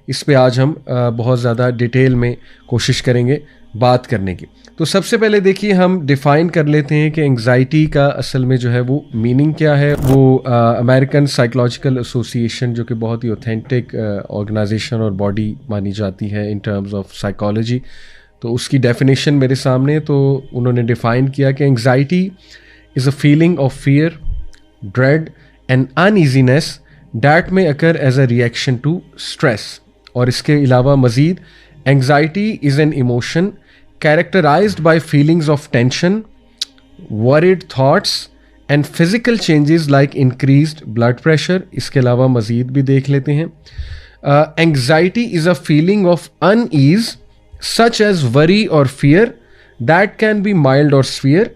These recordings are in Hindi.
इस पे आज हम बहुत ज़्यादा डिटेल में कोशिश करेंगे बात करने की। तो सबसे पहले देखिए हम डिफ़ाइन कर लेते हैं कि एंग्जाइटी का असल में जो है वो मीनिंग क्या है। वो अमेरिकन साइकोलॉजिकल एसोसिएशन जो कि बहुत ही ऑथेंटिक ऑर्गेनाइजेशन और बॉडी मानी जाती है इन टर्म्स ऑफ साइकोलॉजी, तो उसकी डेफिनेशन मेरे सामने। तो उन्होंने डिफ़ाइन किया कि anxiety is a feeling of fear, dread and uneasiness that may occur as a reaction to stress. और इसके अलावा मज़ीद anxiety is an emotion characterized by feelings of tension, worried thoughts and physical changes like increased blood pressure। इसके अलावा मज़ीद भी देख लेते हैं। Anxiety is a feeling of unease such as worry or fear that can be mild or severe.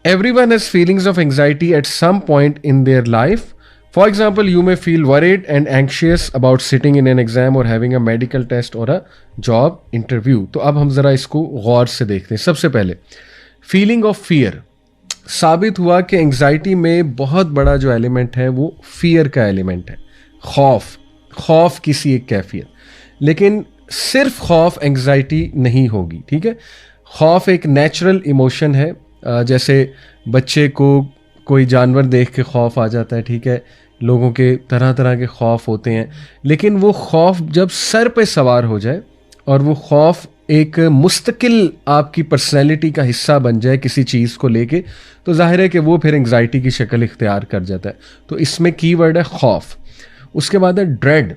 Everyone has feelings of anxiety at some point in their life. For example, you may feel worried and anxious about sitting in an exam or having a medical test or a job interview। तो अब हम ज़रा इसको गौर से देखते हैं। सबसे पहले फीलिंग ऑफ फियर, साबित हुआ कि एंग्जाइटी में बहुत बड़ा जो एलिमेंट है वो फियर का एलिमेंट है, खौफ किसी एक कैफियत। लेकिन सिर्फ खौफ एंग्जाइटी नहीं होगी, ठीक है। खौफ एक नेचुरल इमोशन है, जैसे बच्चे को कोई जानवर देख के खौफ आ जाता है, ठीक है। लोगों के तरह तरह के खौफ होते हैं, लेकिन वो खौफ जब सर पे सवार हो जाए और वो खौफ एक मुस्तकिल आपकी पर्सनैलिटी का हिस्सा बन जाए किसी चीज़ को लेके, तो जाहिर है कि वो फिर एंग्जाइटी की शक्ल इख्तियार कर जाता है। तो इसमें कीवर्ड है खौफ। उसके बाद है ड्रेड।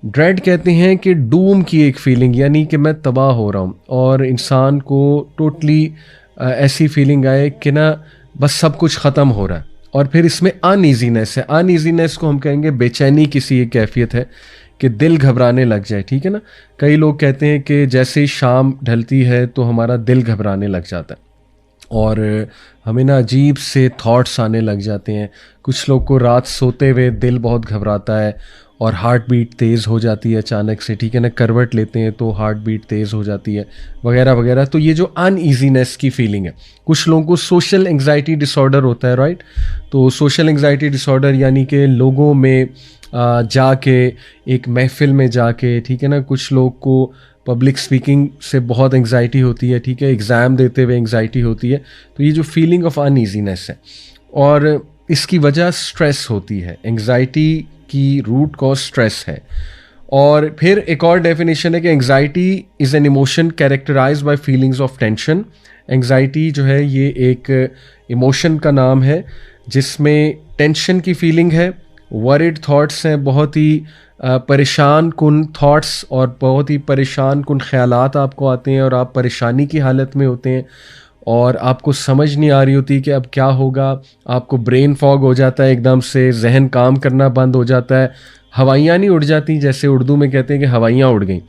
ड्रेड कहते हैं कि डूम की एक फीलिंग, यानी कि मैं तबाह हो रहा हूँ और इंसान को टोटली ऐसी फीलिंग आए कि ना बस सब कुछ ख़त्म हो रहा है। और फिर इसमें अनईजीनेस है। अनईजीनेस को हम कहेंगे बेचैनी किसी एक कैफियत है कि दिल घबराने लग जाए, ठीक है ना। कई लोग कहते हैं कि जैसे ही शाम ढलती है तो हमारा दिल घबराने लग जाता है और हमें ना अजीब से थॉट्स आने लग जाते हैं। कुछ लोग को रात सोते हुए दिल बहुत घबराता है और हार्ट बीट तेज़ हो जाती है अचानक से, ठीक है ना। करवट लेते हैं तो हार्ट बीट तेज़ हो जाती है वगैरह वगैरह। तो ये जो अनईजीनेस की फीलिंग है, कुछ लोगों को सोशल एंग्जाइटी डिसऑर्डर होता है, राइट। तो सोशल एंग्जाइटी डिसऑर्डर यानी कि लोगों में जाके, एक महफिल में जाके, ठीक है ना। कुछ लोग को पब्लिक स्पीकिंग से बहुत एंग्जाइटी होती है, ठीक है। एग्ज़ाम देते हुए एंग्जाइटी होती है। तो ये जो फीलिंग ऑफ अनईजीनेस है और इसकी वजह स्ट्रेस होती है। एंग्जाइटी की रूट कॉज स्ट्रेस है। और फिर एक और डेफिनेशन है कि anxiety is an emotion characterised by feelings of tension. Anxiety जो है ये एक इमोशन का नाम है जिसमें टेंशन की फीलिंग है, वरिड थॉट्स हैं, बहुत ही परेशान कुन थॉट्स और बहुत ही परेशान कुन ख्यालात आपको आते हैं और आप परेशानी की हालत में होते हैं और आपको समझ नहीं आ रही होती कि अब क्या होगा। आपको ब्रेन फॉग हो जाता है, एकदम से जहन काम करना बंद हो जाता है, हवाइयाँ नहीं उड़ जाती, जैसे उर्दू में कहते हैं कि हवाइयाँ उड़ गई,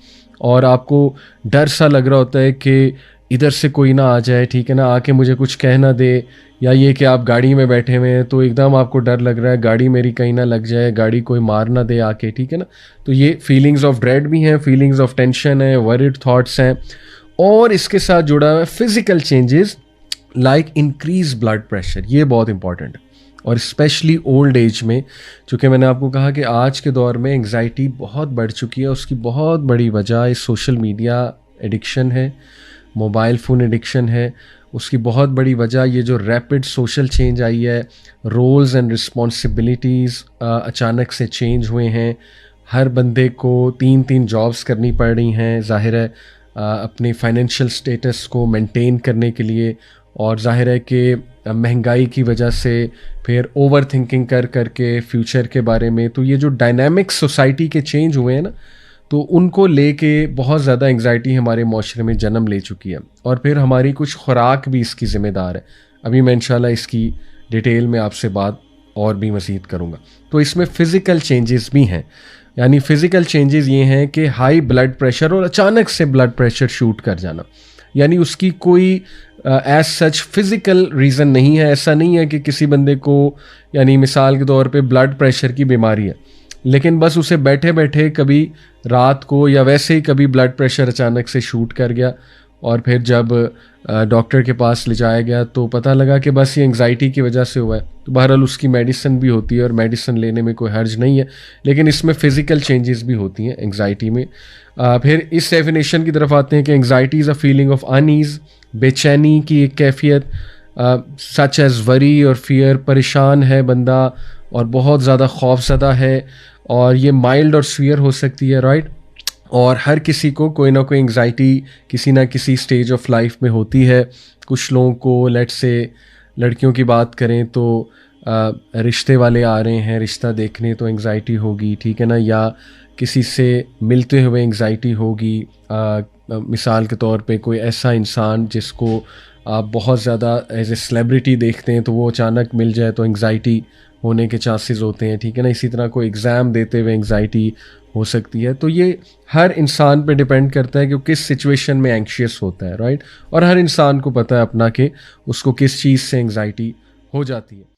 और आपको डर सा लग रहा होता है कि इधर से कोई ना आ जाए, ठीक है ना, आके मुझे कुछ कह ना दे। या ये कि आप गाड़ी में बैठे हुए हैं तो एकदम आपको डर लग रहा है गाड़ी मेरी कहीं ना लग जाए, गाड़ी कोई मार ना दे आके, ठीक है ना। तो ये फीलिंग्स ऑफ ड्रेड भी हैं, फीलिंग्स ऑफ टेंशन है, वरिड थॉट्स हैं। और इसके साथ जुड़ा हुआ है physical changes like increase blood pressure. ये बहुत इंपॉर्टेंट है और स्पेशली ओल्ड एज में, चूँकि मैंने आपको कहा कि आज के दौर में एंग्जाइटी बहुत बढ़ चुकी है। उसकी बहुत बड़ी वजह इस सोशल मीडिया एडिक्शन है, मोबाइल फ़ोन एडिक्शन है। उसकी बहुत बड़ी वजह ये जो रैपिड सोशल चेंज आई है, रोल्स एंड रिस्पॉन्सिबिलिटीज़ अचानक से चेंज हुए हैं। हर बंदे को 3-3 जॉब्स करनी पड़ रही हैं, ज़ाहिर है अपने फाइनेंशियल स्टेटस को मेंटेन करने के लिए। और ज़ाहिर है कि महंगाई की वजह से फिर ओवर थिंकिंग कर के फ्यूचर के बारे में। तो ये जो डायनामिक सोसाइटी के चेंज हुए हैं ना, तो उनको लेके बहुत ज़्यादा एंग्जाइटी हमारे माशरे में जन्म ले चुकी है। और फिर हमारी कुछ खुराक भी इसकी ज़िम्मेदार है। अभी मैं इंशाल्लाह इसकी डिटेल में आपसे बात और भी मज़ीद करूँगा। तो इसमें फ़िज़िकल चेंजेस भी हैं, यानी फ़िज़िकल चेंजेस ये हैं कि हाई ब्लड प्रेशर और अचानक से ब्लड प्रेशर शूट कर जाना, यानी उसकी कोई एज सच फिज़िकल रीज़न नहीं है। ऐसा नहीं है कि किसी बंदे को, यानी मिसाल के तौर पे ब्लड प्रेशर की बीमारी है, लेकिन बस उसे बैठे बैठे कभी रात को या वैसे ही कभी ब्लड प्रेशर अचानक से शूट कर गया और फिर जब डॉक्टर के पास ले जाया गया तो पता लगा कि बस ये एंग्जाइटी की वजह से हुआ है। तो बहरहाल उसकी मेडिसिन भी होती है और मेडिसिन लेने में कोई हर्ज नहीं है, लेकिन इसमें फ़िज़िकल चेंजेस भी होती हैं एंग्जाइटी में। फिर इस डेफिनेशन की तरफ आते हैं कि anxiety is a feeling of unease, बेचैनी की एक कैफियत, सच एज़ वरी और फियर, परेशान है बंदा और बहुत ज़्यादा खौफज़दा है, और ये माइल्ड और सीवियर हो सकती है, राइट। और हर किसी को कोई ना कोई एंग्जाइटी किसी ना किसी स्टेज ऑफ लाइफ में होती है। कुछ लोगों को, लेट्स से लड़कियों की बात करें तो रिश्ते वाले आ रहे हैं रिश्ता देखने तो एंग्जाइटी होगी, ठीक है ना, या किसी से मिलते हुए एंग्जाइटी होगी। मिसाल के तौर पे कोई ऐसा इंसान जिसको आप बहुत ज़्यादा एज ए सेलिब्रिटी देखते हैं तो वो अचानक मिल जाए तो एंग्जाइटी होने के चांसेस होते हैं, ठीक है ना। इसी तरह कोई एग्ज़ाम देते हुए एंग्जाइटी हो सकती है। तो ये हर इंसान पे डिपेंड करता है कि वो किस सिचुएशन में एंग्शियस होता है, राइट। और हर इंसान को पता है अपना कि उसको किस चीज़ से एंग्जाइटी हो जाती है।